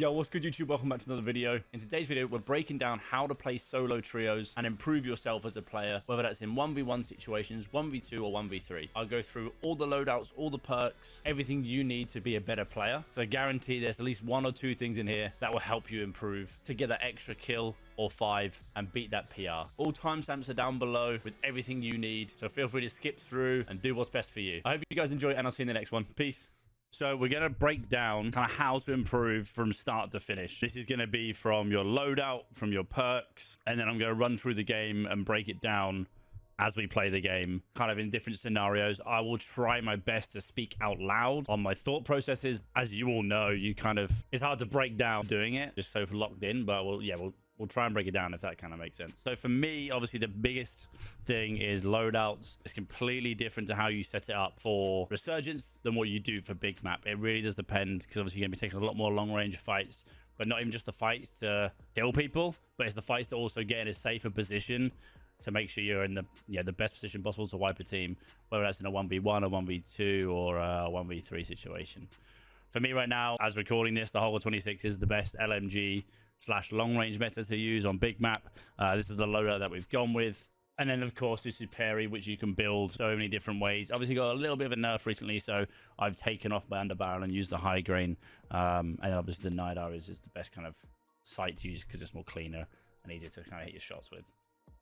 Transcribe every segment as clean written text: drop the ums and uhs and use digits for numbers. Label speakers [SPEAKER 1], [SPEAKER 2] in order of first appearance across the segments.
[SPEAKER 1] Yo, what's good, YouTube? Welcome back to another video. In today's video, we're breaking down how to play solo trios and improve yourself as a player, whether that's in 1v1 situations, 1v2 or 1v3. I'll go through all the loadouts, all the perks, everything you need to be a better player. So I guarantee there's at least 1 or 2 things in here that will help you improve to get that extra kill or 5 and beat that PR. All timestamps are down below with everything you need, so feel free to skip through and do what's best for you. I hope you guys enjoy it, and I'll see you in the next one. Peace. So we're going to break down kind of how to improve from start to finish. This is going to be from your loadout, from your perks, and then I'm going to run through the game and break it down as we play the game, kind of in different scenarios. I will try my best to speak out loud on my thought processes. As you all know, it's hard to break down doing it, just so locked in, but we'll try and break it down if that kind of makes sense. So for me, obviously the biggest thing is loadouts. It's completely different to how you set it up for Resurgence than what you do for big map. It really does depend, because obviously you're going to be taking a lot more long range fights, but not even just the fights to kill people, but it's the fights to also get in a safer position to make sure you're in the best position possible to wipe a team, whether that's in a 1v1 or 1v2 or a 1v3 situation. For me right now, as recording this, the Holger 26 is the best LMG / long range meta to use on big map. This is the loadout that we've gone with. And then of course this is Perry, which you can build so many different ways. Obviously got a little bit of a nerf recently, so I've taken off my underbarrel and used the high grain. And obviously the Nidar is the best kind of sight to use because it's more cleaner and easier to kind of hit your shots with.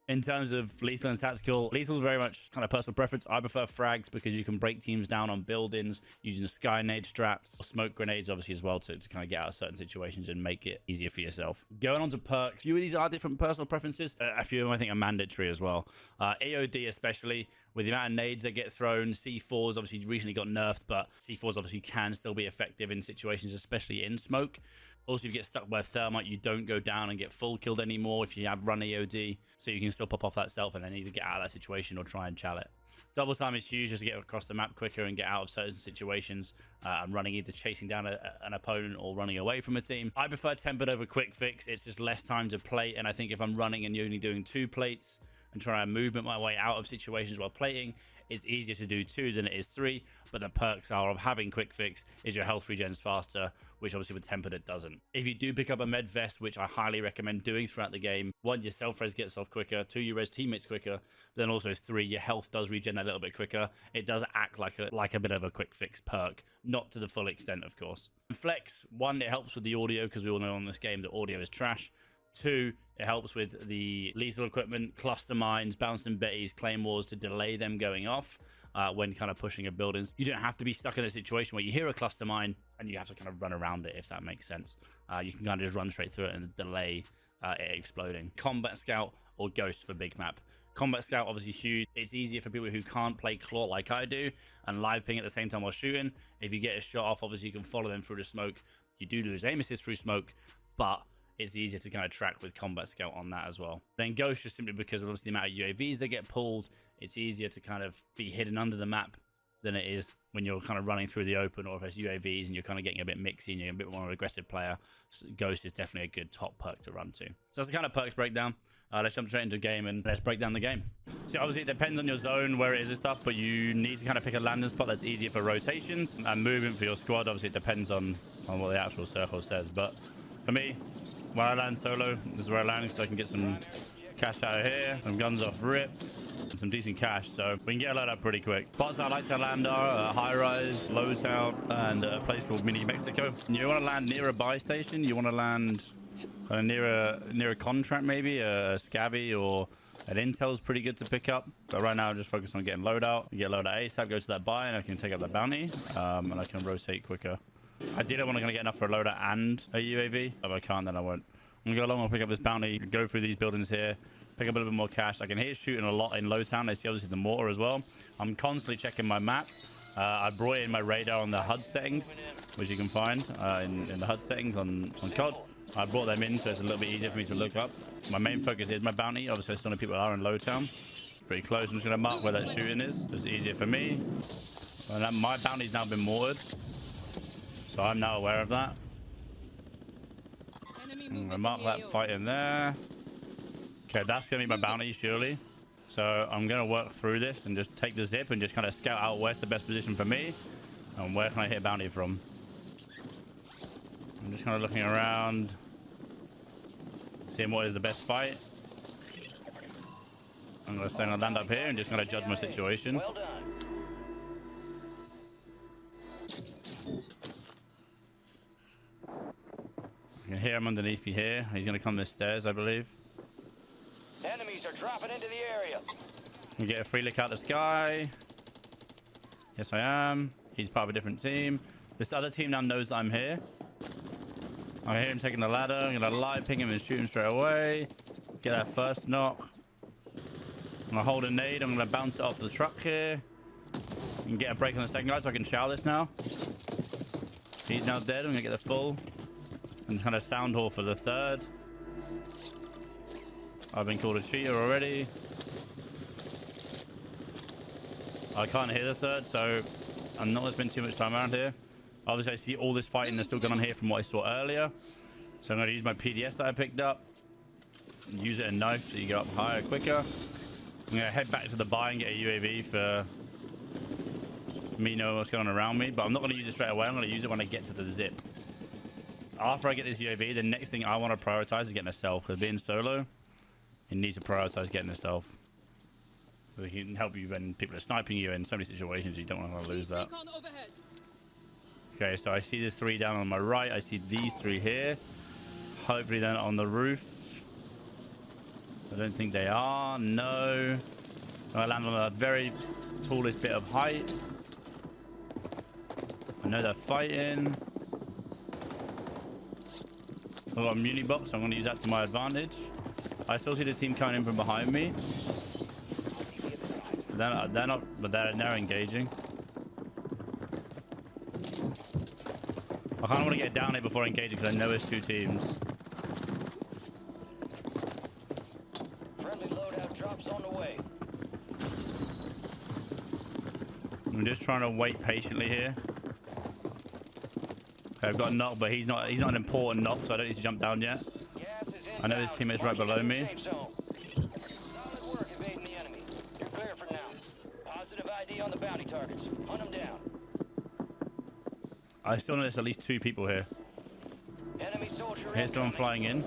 [SPEAKER 1] In terms of lethal and tactical, lethal is very much kind of personal preference. I prefer frags because you can break teams down on buildings using sky nade strats, or smoke grenades obviously as well to kind of get out of certain situations and make it easier for yourself. Going on to perks, a few of these are different personal preferences. A few of them I think are mandatory as well. AOD especially, with the amount of nades that get thrown. C4s obviously recently got nerfed, but C4s obviously can still be effective in situations, especially in smoke. Also, if you get stuck by a thermite, you don't go down and get full killed anymore if you have run AOD. So you can still pop off that self and then either get out of that situation or try and chal it. Double time is huge just to get across the map quicker and get out of certain situations. I'm running either chasing down an opponent or running away from a team. I prefer tempered over quick fix. It's just less time to plate. And I think if I'm running and you're only doing 2 plates and trying to movement my way out of situations while plating, it's easier to do 2 than it is 3. But the perks are of having quick fix is your health regens faster, which obviously with tempered it doesn't. If you do pick up a med vest, which I highly recommend doing throughout the game, 1, your self-res gets off quicker, 2, you res teammates quicker, then also 3, your health does regen a little bit quicker. It does act like a bit of a quick fix perk, not to the full extent of course. And flex, 1, it helps with the audio because we all know on this game that audio is trash. 2, it helps with the lethal equipment, cluster mines, bouncing betties, claymores to delay them going off when kind of pushing a building. You don't have to be stuck in a situation where you hear a cluster mine and you have to kind of run around it, if that makes sense. You can kind of just run straight through it and delay it exploding. Combat Scout or Ghost for big map. Combat Scout obviously huge. It's easier for people who can't play claw like I do and live ping at the same time while shooting. If you get a shot off, obviously you can follow them through the smoke. You do lose aim assist through smoke, but it's easier to kind of track with Combat Scout on that as well. Then Ghost, just simply because of obviously the amount of UAVs that get pulled, it's easier to kind of be hidden under the map than it is when you're kind of running through the open, or if it's UAVs and you're kind of getting a bit mixy and you're a bit more aggressive player. So Ghost is definitely a good top perk to run to. So that's the kind of perks breakdown. Let's jump straight into the game and let's break down the game. So obviously it depends on your zone, where it is and stuff, but you need to kind of pick a landing spot that's easier for rotations and movement for your squad. Obviously it depends on what the actual circle says, but for me, when I land solo, this is where I land, so I can get some cash out of here, some guns off rip, and some decent cash, so we can get a load up pretty quick. Spots I like to land are high rise, low town, and a place called Mini Mexico. You want to land near a buy station. You want to land kind of near a contract, maybe a scabby or an intel's pretty good to pick up. But right now I'm just focused on getting loadout. Get loadout ASAP, go to that buy, and I can take up that bounty, and I can rotate quicker. Ideally, I want to get enough for a loadout and a UAV. If I can't, then I won't. I'm going to go along and pick up this bounty, go through these buildings here, pick up a little bit more cash. I can hear shooting a lot in low town. I see obviously the mortar as well. I'm constantly checking my map. I brought in my radar on the HUD settings, which you can find in the HUD settings on COD. I brought them in, so it's a little bit easier for me to look up. My main focus is my bounty. Obviously, some people are in low town. Pretty close. I'm just going to mark where that shooting is. It's easier for me. And my bounty's now been mortared, so I'm now aware of that. I'm gonna mark that fight in there. Okay, that's gonna be my bounty surely. So I'm gonna work through this and just take the zip and just kind of scout out where's the best position for me and where can I hit a bounty from. I'm just kind of looking around, seeing what is the best fight. I'm going to land up here and just kind of judge my situation.
[SPEAKER 2] Well done.
[SPEAKER 1] I can hear him underneath me here. He's going to come this stairs, I believe.
[SPEAKER 2] Enemies are dropping into the area.
[SPEAKER 1] You get a free look out the sky. Yes, I am. He's part of a different team. This other team now knows I'm here. I hear him taking the ladder. I'm going to live ping him and shoot him straight away. Get that first knock. I'm going to hold a nade. I'm going to bounce it off the truck here. And get a break on the second guy so I can shower this now. He's now dead. I'm going to get the full. And kind of sound hole for the third. I've been called a cheater already. I can't hear the third, so I'm not going to spend too much time around here. Obviously, I see all this fighting that's still going on here from what I saw earlier. So I'm going to use my PDS that I picked up. Use it in knife so you get up higher, quicker. I'm going to head back to the buy and get a UAV for me knowing what's going on around me. But I'm not going to use it straight away. I'm going to use it when I get to the zip. After I get this UAV, the next thing I want to prioritize is getting a self. Because being solo, you need to prioritize getting a self. So it can help you when people are sniping you in so many situations. You don't want to lose that. Okay, so I see the three down on my right. I see these three here. Hopefully they're not on the roof. I don't think they are. No. I land on a very tallest bit of height. I know they're fighting. I've got a muni box, so I'm going to use that to my advantage. I still see the team coming in from behind me. They're not, but they're engaging. I kind of want to get down here before engaging because I know it's two teams.
[SPEAKER 2] Friendly loadout drops on the way.
[SPEAKER 1] I'm just trying to wait patiently here. Okay, I've got a knock, but he's not an important knock, so I don't need to jump down yet. I know his teammate's right below me.
[SPEAKER 2] Solid work evading the enemy. You're clear for now. Positive ID on the bounty targets. Hunt them down.
[SPEAKER 1] I still know there's at least two people here.
[SPEAKER 2] Enemy soldier
[SPEAKER 1] Here's someone flying in.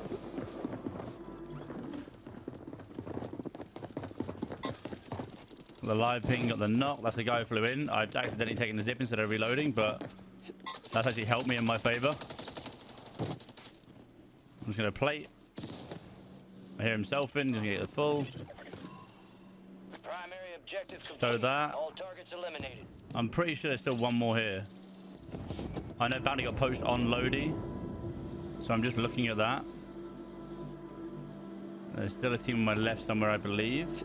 [SPEAKER 1] The live ping got the knock. That's the guy who flew in. I've accidentally taken the zip instead of reloading, but that's actually helped me in my favor. I'm just going to plate. I hear himself in. Going to get the full.
[SPEAKER 2] Primary objective
[SPEAKER 1] Stow that.
[SPEAKER 2] All targets eliminated.
[SPEAKER 1] I'm pretty sure there's still one more here. I know bounty got poached on Lodi, so I'm just looking at that. There's still a team on my left somewhere, I believe.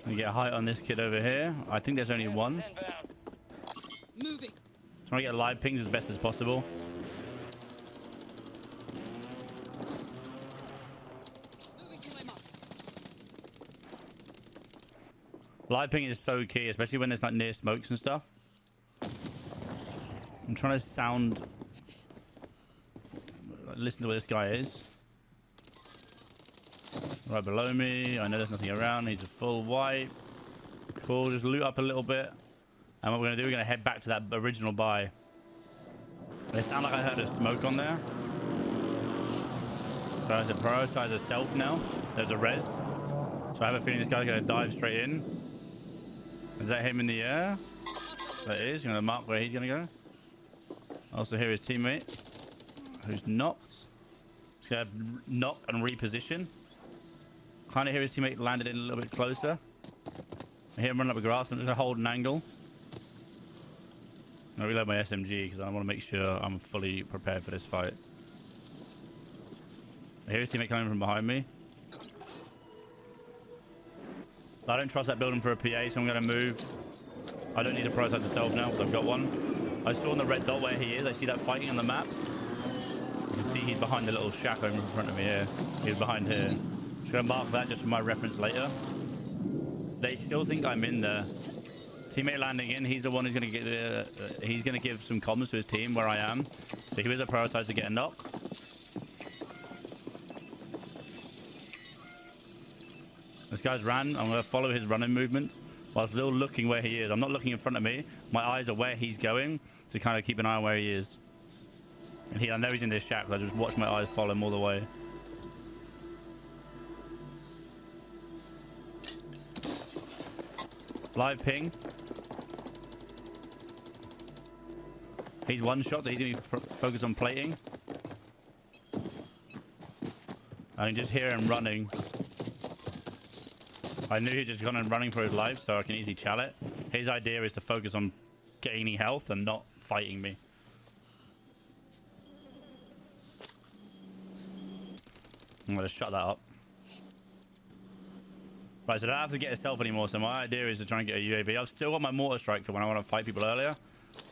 [SPEAKER 1] I get a height on this kid over here. I think there's only one.
[SPEAKER 2] Moving.
[SPEAKER 1] Trying to get live pings as best as possible. Live ping is so key, especially when there's like near smokes and stuff. I'm trying to sound, listen to where this guy is. Right below me. I know there's nothing around. He's a full white. Cool. Just loot up a little bit. And what we're going to do, we're going to head back to that original buy. It sounded like I heard a smoke on there. So I have to prioritize a self now. There's a res. So I have a feeling this guy's going to dive straight in. Is that him in the air? That is. I'm going to mark where he's going to go. Also hear his teammate, who's knocked. He's going to knock and reposition. Kind of hear his teammate landed in a little bit closer. I hear him running up the grass. I'm just going to hold an angle. I'm going to reload my SMG because I want to make sure I'm fully prepared for this fight. I hear his teammate coming from behind me. I don't trust that building for a PA, so I'm going to move. I don't need to prioritize the stealth now because I've got one. I saw on the red dot where he is. I see that fighting on the map. You can see he's behind the little shack over in front of me here. He's behind here. Just going to mark that just for my reference later. They still think I'm in there. Teammate landing in. He's the one who's going to get. He's going to give some comms to his team where I am. So he was a prioritize to get a knock. This guy's ran. I'm going to follow his running movements while still looking where he is. I'm not looking in front of me. My eyes are where he's going to kind of keep an eye on where he is. And I know he's in this shack, so I just watch my eyes follow him all the way. Live ping. He's one shot, so he's going to be focused on plating. I can just hear him running. I knew he just gone and running for his life, so I can easily chal it. His idea is to focus on gaining health and not fighting me. I'm going to shut that up. Right, so I don't have to get a stealth anymore, so my idea is to try and get a UAV. I've still got my mortar strike for when I want to fight people earlier.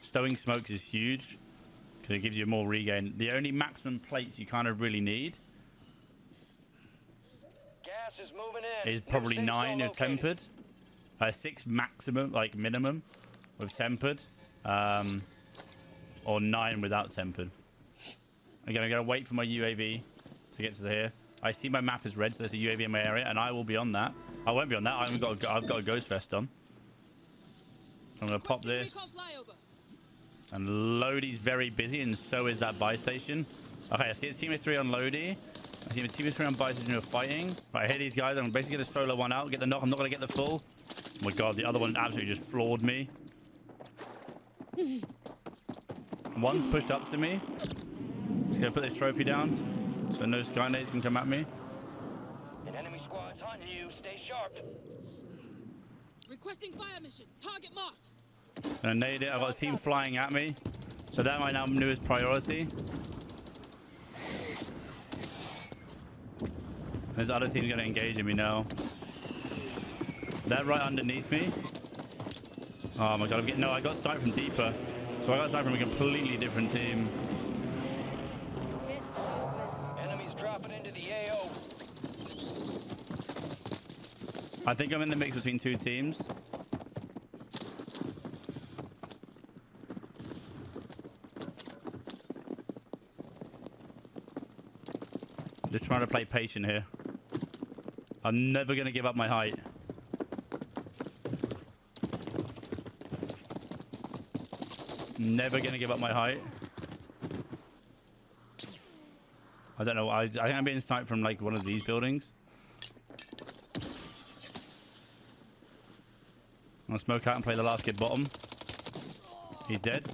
[SPEAKER 1] Stowing smokes is huge because it gives you more regain. The only maximum plates you kind of really need
[SPEAKER 2] Gas is moving in.
[SPEAKER 1] is probably 9 of tempered. 6 maximum, like minimum, with tempered. Or 9 without tempered. Again, I'm going to wait for my UAV to get to here. I see my map is red, so there's a UAV in my area, and I will be on that. I won't be on that. I've got a ghost vest on. I'm going to pop this. And Lodi's very busy, and so is that buy station. Okay, I see a team of 3 on Lodi. I see a team of 3 on buy station who are fighting. Right, I hit these guys. I'm basically going to solo one out, get the knock. I'm not going to get the full. Oh my god, the other one absolutely just floored me. One's pushed up to me. Just going to put this trophy down so no skynades can come at me.
[SPEAKER 2] An enemy squad's hunting you. Stay sharp.
[SPEAKER 3] Requesting fire mission. Target marked.
[SPEAKER 1] And I nade it. I've got a team flying at me. So that my now newest priority. There's other teams going to engage in me now. They're right underneath me. Oh my god, no, I got sniped from deeper. So I got sniped from a completely different team.
[SPEAKER 2] Enemies dropping into the AO.
[SPEAKER 1] I think I'm in the mix between 2 teams. Just trying to play patient here. I'm never going to give up my height. Never going to give up my height. I don't know. I think I'm being sniped from like one of these buildings. I'll smoke out and play the last kid bottom. He's dead.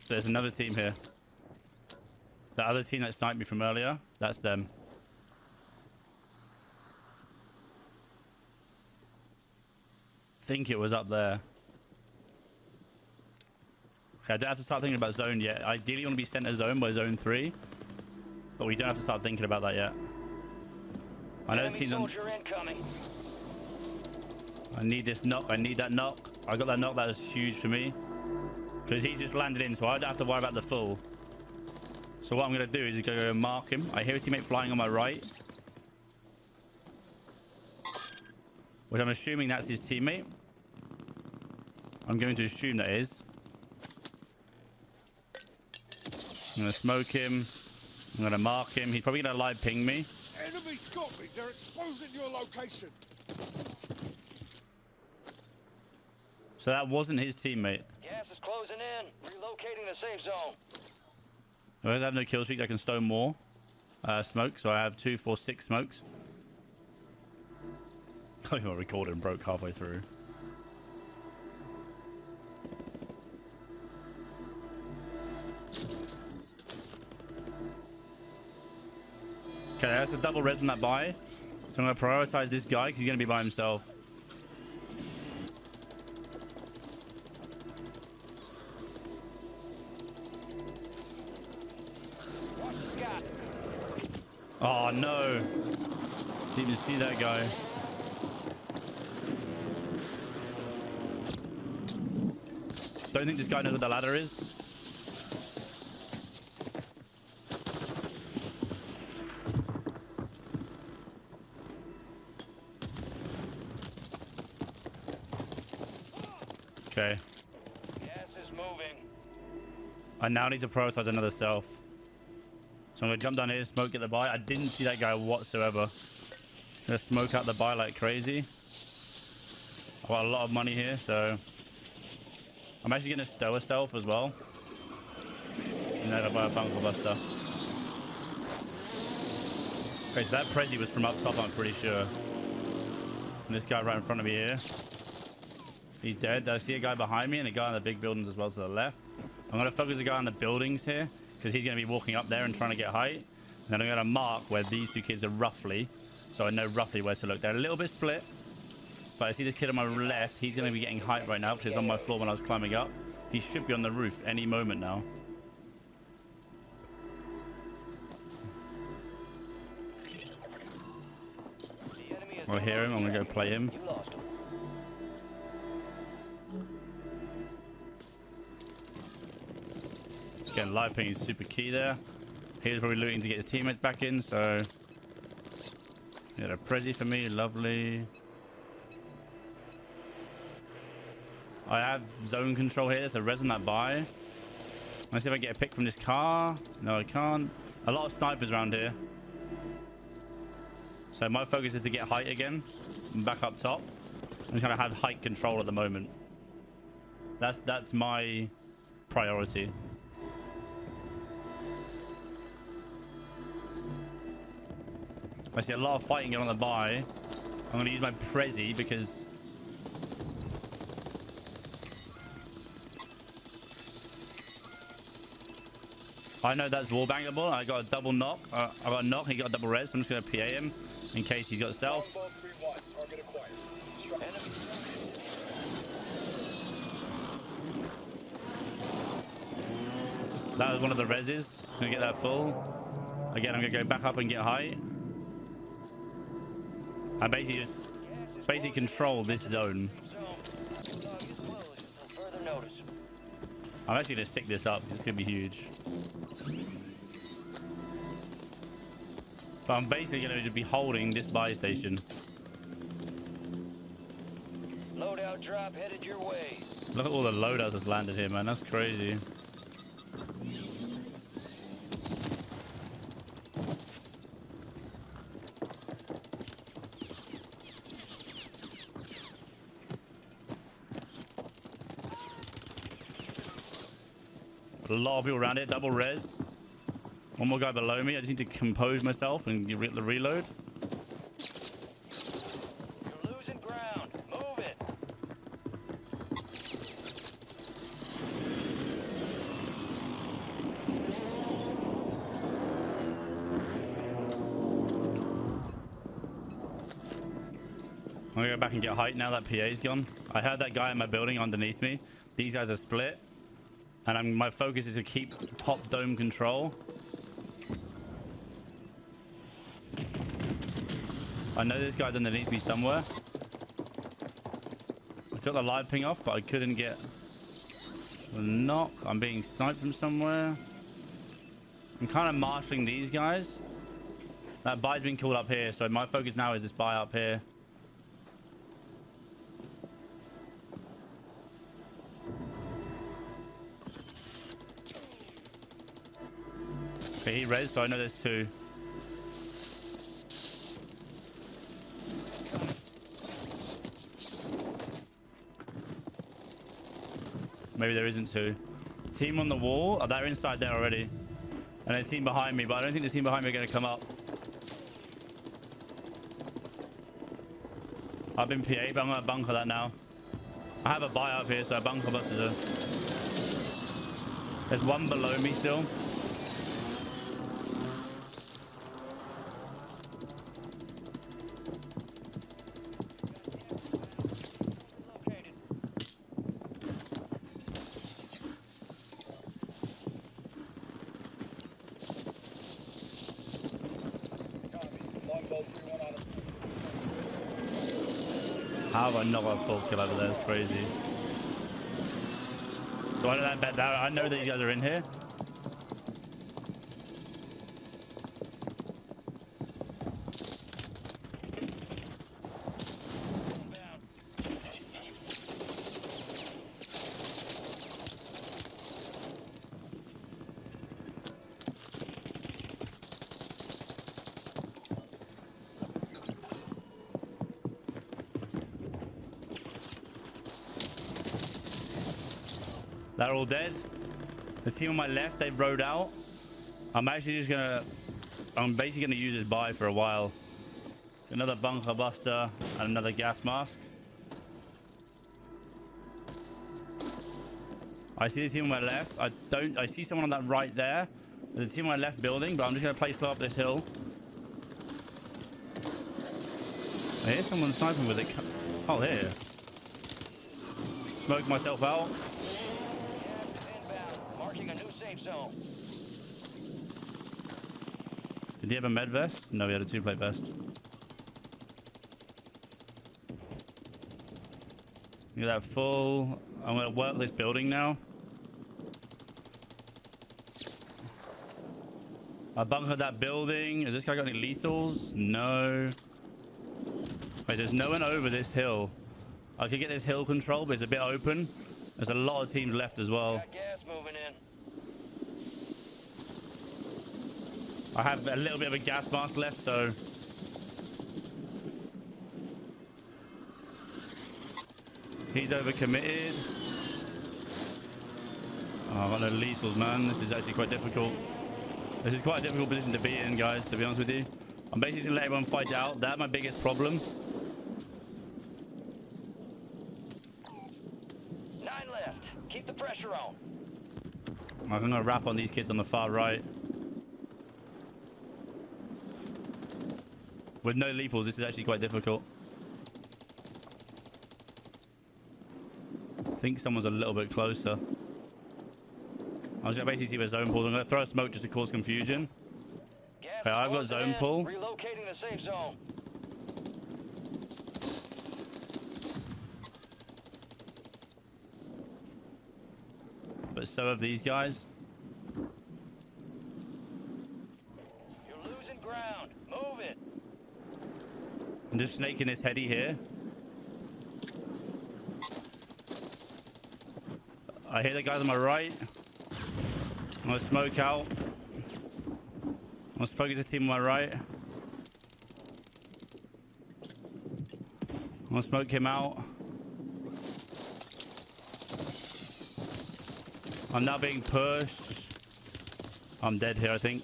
[SPEAKER 1] There's another team here. The other team that sniped me from earlier, that's them. Think it was up there. Okay, I don't have to start thinking about zone yet. Ideally, you want to be center zone by zone 3. But we don't have to start thinking about that yet. I know this team's on... I need this knock. I need that knock. I got that knock. That was huge for me. Because he's just landed in, so I don't have to worry about the full. So what I'm going to do is go mark him. I hear a teammate flying on my right. Which I'm assuming that's his teammate. I'm going to assume that is. I'm going to smoke him. I'm going to mark him. He's probably going to live ping me.
[SPEAKER 4] Enemy got me. They're exposing your location.
[SPEAKER 1] So that wasn't his teammate.
[SPEAKER 2] Gas is closing in. Relocating the safe zone.
[SPEAKER 1] I have no kill streaks. I can stow more smoke. So I have 2, 4, 6 smokes. I got recorded and broke halfway through. Okay, that's a double res on that buy. So I'm going to prioritize this guy because he's going to be by himself. Oh no! Didn't even see that guy. Don't think this guy knows what the ladder is. Okay.
[SPEAKER 2] Gas is moving.
[SPEAKER 1] I now need to prioritize another self. So I'm gonna jump down here, smoke, get the buy. I didn't see that guy whatsoever. Gonna smoke out the buy like crazy. I've got a lot of money here, so I'm actually gonna stow a stealth as well. And then I'll buy a bunker buster. Okay, so that Prezi was from up top, I'm pretty sure. And this guy right in front of me here. He's dead. I see a guy behind me and a guy in the big buildings as well to the left. I'm gonna focus the guy on the buildings here because he's gonna be walking up there and trying to get height. And then I'm gonna mark where these two kids are roughly, so I know roughly where to look. They're a little bit split, but I see this kid on my left. He's gonna be getting height right now because he's on my floor when I was climbing up. He should be on the roof any moment now. I'll hear him. I'm gonna go play him.
[SPEAKER 2] You lost him.
[SPEAKER 1] Just getting live ping is super key there. He's probably looting to get his teammates back in, so yeah, a Prezi for me, lovely. I have zone control here, so res on that buy. Let's see if I get a pick from this car. No, I can't. A lot of snipers around here. So my focus is to get height again and back up top. I'm just gonna have height control at the moment. That's my priority. I see a lot of fighting going on the buy. I'm gonna use my Prezi because I know that's wallbangable. I got a double knock. I got a knock. He got a double res. So I'm just gonna PA him in case he's got self. That was one of the reses. Gonna get that full. Again, I'm gonna go back up and get height. I basically control this zone. I'm actually gonna stick this up. It's gonna be huge. But I'm basically gonna be holding this buy station.
[SPEAKER 2] Loadout drop headed your way.
[SPEAKER 1] Look at all the loadouts that's landed here, man. That's crazy. A lot of people around it. Double res. One more guy below me. I just need to compose myself and get the reload.
[SPEAKER 2] You're losing ground. Move it.
[SPEAKER 1] I'm gonna go back and get height now that PA's gone. I heard that guy in my building underneath me. These guys are split. And my focus is to keep top dome control. I know this guy's underneath me somewhere. I got the live ping off, but I couldn't get the knock. I'm being sniped from somewhere. I'm kind of marshalling these guys. That buy's been called up here, so my focus now is this buy up here. Okay, he res, so I know there's two. Maybe there isn't two. Team on the wall. Oh, they're inside there already. And a team behind me, but I don't think the team behind me are going to come up. I've been PA, but I'm going to bunker that now. I have a buy up here, so I bunker busted her. There's one below me still. How have I not got a full kill over there? It's crazy. So I know that you guys are in here. They're all dead. The team on my left, they've rode out. I'm basically gonna use this buy for a while. Another bunker buster and another gas mask. I see the team on my left. I see someone on that right there. There's a team on my left building, but I'm just gonna play slow up this hill. I hear someone sniping with it. Oh, here. Smoke myself out.
[SPEAKER 2] Inbound, marking a new safe zone.
[SPEAKER 1] Did he have a med vest? No, he had a 2-plate vest. Look at that full. I'm gonna work this building now. I bunkered that building. Has this guy got any lethals? No. Wait, there's no one over this hill. I could get this hill control, but it's a bit open. There's a lot of teams left as well.
[SPEAKER 2] Got gas moving in.
[SPEAKER 1] I have a little bit of a gas mask left, so... He's overcommitted. Oh, I've got no lethals, man. This is actually quite difficult. This is quite a difficult position to be in, guys, to be honest with you. I'm basically going to let everyone fight out. That's my biggest problem.
[SPEAKER 2] 9 left. Keep the pressure on.
[SPEAKER 1] I'm going to wrap on these kids on the far right. With no lethals, this is actually quite difficult. I think someone's a little bit closer. I was going to basically see where zone pull. I'm going to throw a smoke just to cause confusion.
[SPEAKER 2] Gas
[SPEAKER 1] Okay, I've got
[SPEAKER 2] closing
[SPEAKER 1] zone
[SPEAKER 2] in.
[SPEAKER 1] pull.
[SPEAKER 2] Relocating the safe zone.
[SPEAKER 1] But so have these guys.
[SPEAKER 2] You're losing ground. Move it.
[SPEAKER 1] I'm just snaking this heady here. I hear the guys on my right. I'm gonna smoke out. I'm gonna focus the team on my right. I'm gonna smoke him out. I'm now being pushed. I'm dead here, I think.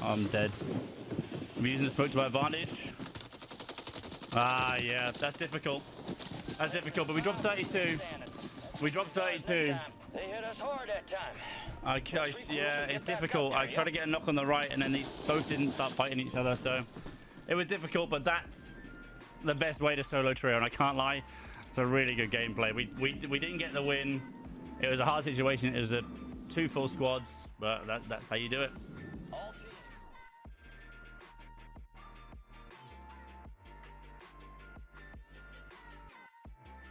[SPEAKER 1] I'm dead. I'm using the smoke to my advantage. Ah, yeah, that's difficult. That's difficult, but we dropped 32. We dropped 32.
[SPEAKER 2] They hit us hard that time.
[SPEAKER 1] Yeah, it's difficult. I tried to get a knock on the right, and then they both didn't start fighting each other, so it was difficult, but that's the best way to solo trio, and I can't lie. It's a really good gameplay. We didn't get the win. It was a hard situation. It was 2 full squads, but that's how you do it.